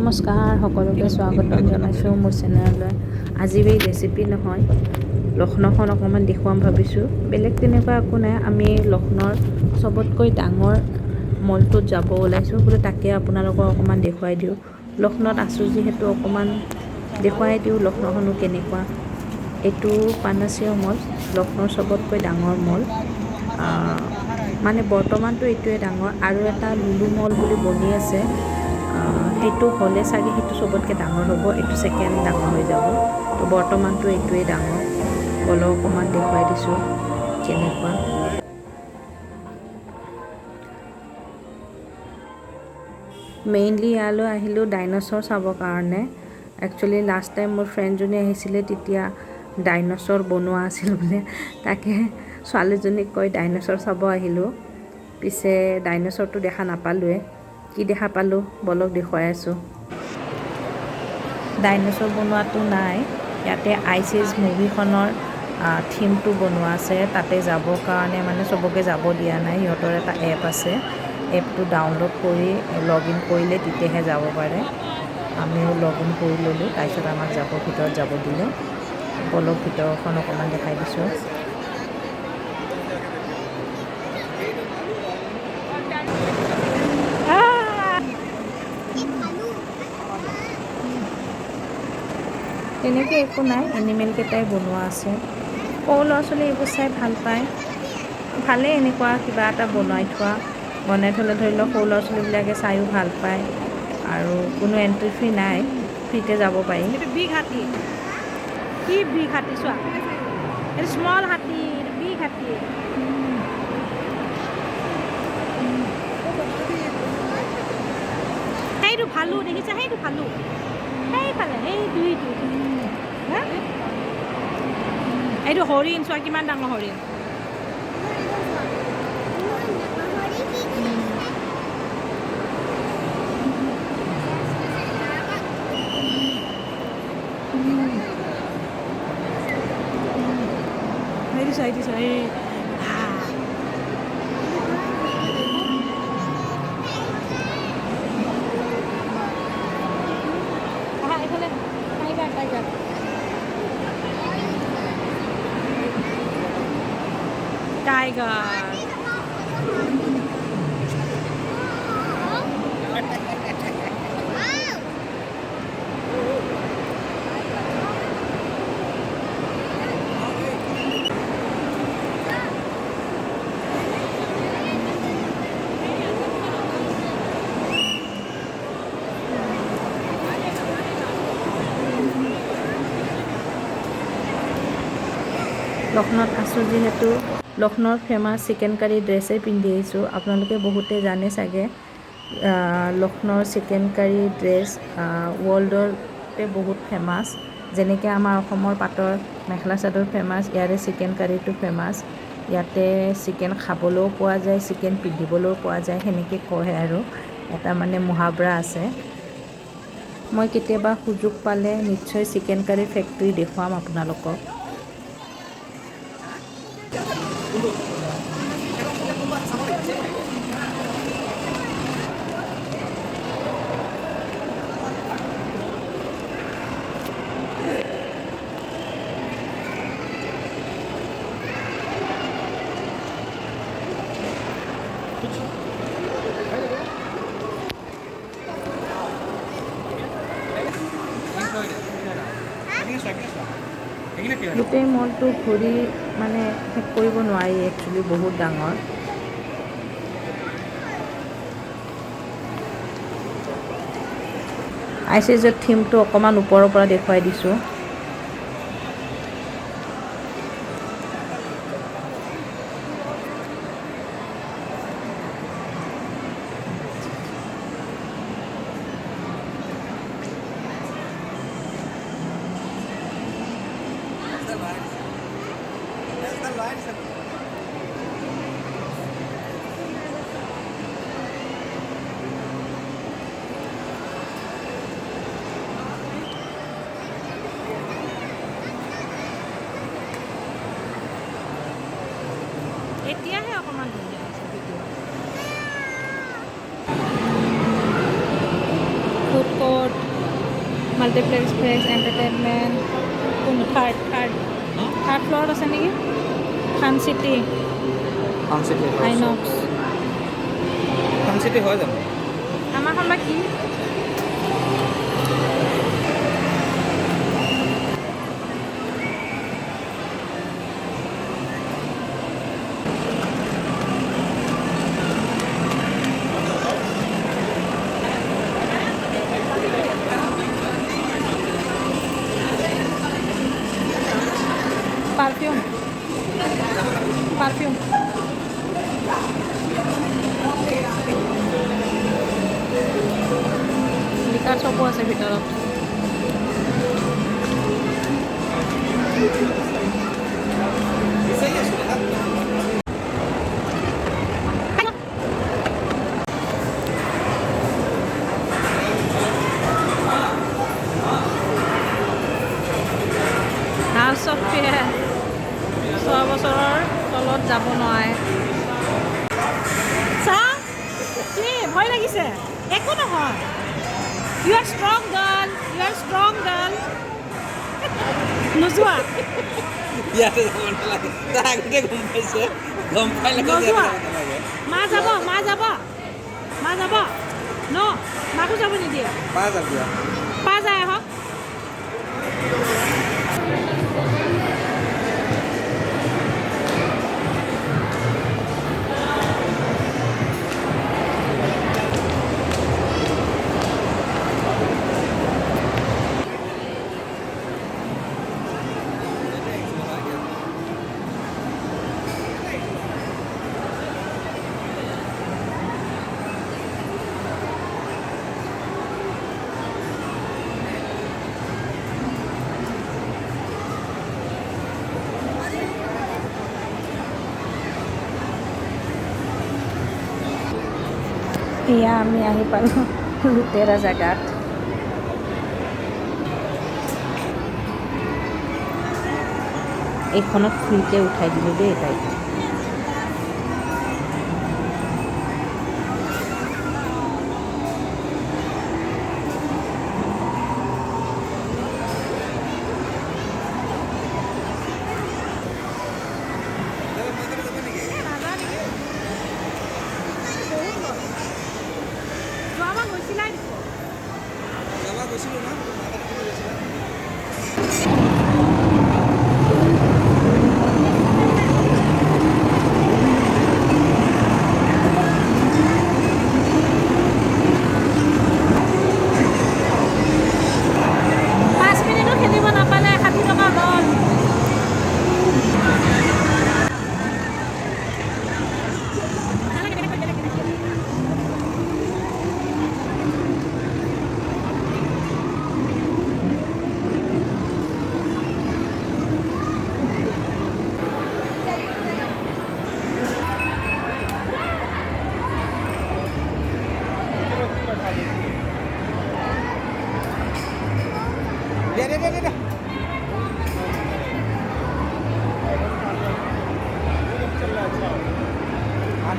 নমস্কাৰ সকলোকে স্বাগতম জনাইছোঁ মোৰ চেনেললৈ। আজি এই ৰেচিপি নহয়, লক্ষ্ণৌখন অকণমান দেখুৱাম ভাবিছোঁ। বেলেগ তেনেকুৱা একো নাই, আমি লক্ষ্ণৌৰ চবতকৈ ডাঙৰ মলটোত যাব ওলাইছোঁ বোলে, তাকে আপোনালোকক অকণমান দেখুৱাই দিওঁ। লক্ষ্ণৌত আছোঁ যিহেতু অকণমান দেখুৱাই দিওঁ লক্ষ্ণৌখনো কেনেকুৱা। এইটো পানাচিঅ মল, লক্ষ্ণৌৰ চবতকৈ ডাঙৰ মল। মানে বৰ্তমানটো এইটোৱে ডাঙৰ, আৰু এটা লুলু মল বুলি বনি আছে। সেইটো হ'লে চাগে সেইটো চবতকৈ ডাঙৰ হ'ব, এইটো ছেকেণ্ড ডাঙৰ হৈ যাব। তো বৰ্তমানটো এইটোৱে ডাঙৰ। বলক অকণমান দেখুৱাই দিছোঁ কেনেকুৱা। মেইনলি ইয়ালৈ আহিলোঁ ডাইন'ছৰ চাবৰ কাৰণে। একচুৱেলি লাষ্ট টাইম মোৰ ফ্ৰেণ্ডজনী আহিছিলে, তেতিয়া ডাইন'ছৰ বনোৱা আছিল বোলে, তাকে ছোৱালীজনীক কৈ ডাইন'ছৰ চাব আহিলোঁ। পিছে ডাইন'ছৰটো দেখা নাপালোৱে, কি দেখা পালোঁ বলক দেখুৱাই আছোঁ। ডাইন'ছৰ বনোৱাটো নাই, ইয়াতে আইচিজ মুভিখনৰ থিমটো বনোৱা আছে। তাতে যাবৰ কাৰণে মানে চবকে যাব দিয়া নাই, সিহঁতৰ এটা এপ আছে। এপটো ডাউনলোড কৰি লগ ইন কৰিলে তেতিয়াহে যাব পাৰে। আমিও লগ ইন কৰি ল'লোঁ, তাৰপিছত আমাক ভিতৰত যাব দিলে। বলক ভিতৰখন অকণমান দেখাই দিছোঁ। তেনেকৈ একো নাই, এনিমেলকেইটাই বনোৱা আছে। সৰু ল'ৰা ছোৱালী এইবোৰ চাই ভাল পায়। ভালেই এনেকুৱা কিবা এটা বনাই থ'লে ধৰি লওক সৰু ল'ৰা ছোৱালীবিলাকে চায়ো ভাল পায়। আৰু কোনো এণ্ট্ৰি ফি নাই, ফ্ৰীতে যাব পাৰি। এইটো বিগ হাতী, কি বিগ হাতী চোৱা, এইটো স্মল হাতী, এইটো বিগ হাতী। সেইটো ভালু দেখিছা, সেইটো ভালু সেইফালে, সেই দুইটো। এইটো হৰিণ চোৱা, কিমান ডাঙৰ হৰিণ। এইটো চোৱা, এই এইফালে টাইগাৰ। লক্ষ্ণৌত আছোঁ যিহেতু লক্ষ্ণৌৰ ফেমাছ চিকেন কাৰী ড্ৰেছেই পিন্ধি আহিছোঁ। আপোনালোকে বহুতে জানে চাগে, লক্ষ্ণৌৰ চিকেন কাৰী ড্ৰেছ ৱৰ্ল্ডতে বহুত ফেমাছ। যেনেকৈ আমাৰ অসমৰ পাটৰ মেখেলা চাদৰ ফেমাছ, ইয়াৰে চিকেন কাৰীটো ফেমাছ। ইয়াতে চিকেন খাবলৈও পোৱা যায়, চিকেন পিন্ধিবলৈও পোৱা যায়, সেনেকৈ কয় আৰু এটা মানে মুহাবৰা আছে। মই কেতিয়াবা সুযোগ পালে নিশ্চয় চিকেন কাৰী ফেক্টৰী দেখুৱাম আপোনালোকক। গোটেই মলটো ঘূৰি মানে শেষ কৰিব নোৱাৰি, একচুৱেলি বহুত ডাঙৰ। আইচিজৰ থিমটো অকণমান ওপৰৰ পৰা দেখুৱাই দিছোঁ। মাল্টিপ্লেক্স ফ্লেক্স এণ্টাৰটেইনমেণ্ট কোন থাৰ্ড ফ্ল'ৰত আছে নেকি ফান চিটি আইনক্স ফাংচিটি হয় জানো আমাৰখন বা কি পাৰফিউম লিকাৰ চবো আছে ভিতৰত হাউচ অফ ফেয়াৰ 6 বছৰৰ তলত যাব নোৱাৰে চা কি ভয় লাগিছে একো নহয় ইউ আৰ ষ্ট্ৰং গাৰ্ল নোযোৱা ইয়াতে যাব নালাগে তাৰ আগতে গম পাইছে গম পাই লাগে নোযোৱা মা যাব ন মাকো যাব নিদিয়ে পা যাবি পা যায় আহক এয়া আমি আহি পালোঁ লুটেৰা জেগাত এইখনত ফ্ৰীকৈ উঠাই দিলোঁ দেই তাইক গৈছিলোঁ না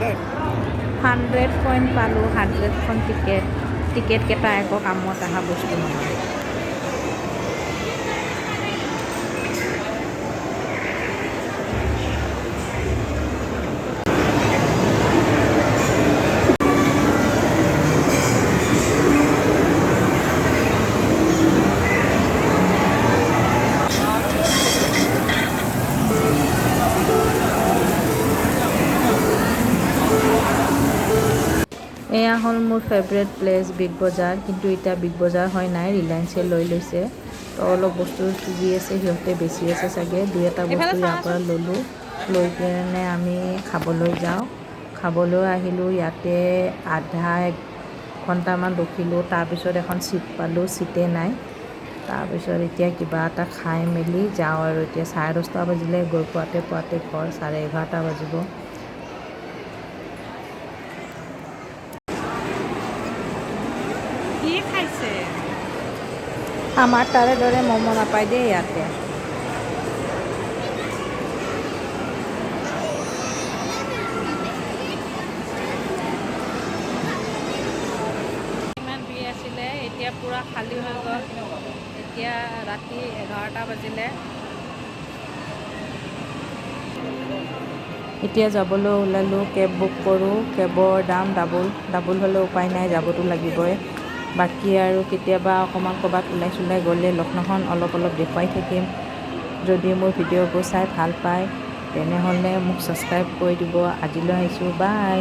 দে 100 পইণ্ট পালোঁ 100খন টিকেটকেইটা একো কামত অহা বস্তু নহয় এয়া হ'ল মোৰ ফেভৰেট প্লেচ বিগ বজাৰ কিন্তু এতিয়া বিগ বজাৰ হয় নাই ৰিলায়েন্সে লৈ লৈছে তো অলপ বস্তু যি আছে সিহঁতে বেছি আছে চাগে দুই এটা বস্তু ইয়াৰ পৰা ল'লোঁ লৈ কিনে আমি খাবলৈ যাওঁ খাবলৈ আহিলোঁ ইয়াতে আধা 1 ঘণ্টামান ৰখিলোঁ তাৰপিছত এখন চিট পালোঁ চিটে নাই তাৰপিছত এতিয়া কিবা এটা খাই মেলি যাওঁ আৰু এতিয়া 10:30 বাজিলে গৈ পোৱাতে ঘৰ 11:30 বাজিব আমাৰ তাৰে দৰে ম'ম' নাপায় দেই ইয়াতে ইমান ভিৰ আছিলে এতিয়া পুৰা খালী কালি হৈ গ'ল এতিয়া ৰাতি 11টা বাজিলে এতিয়া যাবলৈ ওলালোঁ কেব বুক কৰোঁ কেবৰ দাম ডাবল হ'লে উপায় নাই যাবতো লাগিবই বাকী আৰু কেতিয়াবা অকণমান ক'ৰবাত ওলাই গ'লে লক্ষ্ণৌখন অলপ দেখুৱাই থাকিম যদি মোৰ ভিডিঅ'বোৰ চাই ভাল পায় তেনেহ'লে মোক ছাবস্ক্ৰাইব কৰি দিব আজিলৈ আহিছোঁ বাই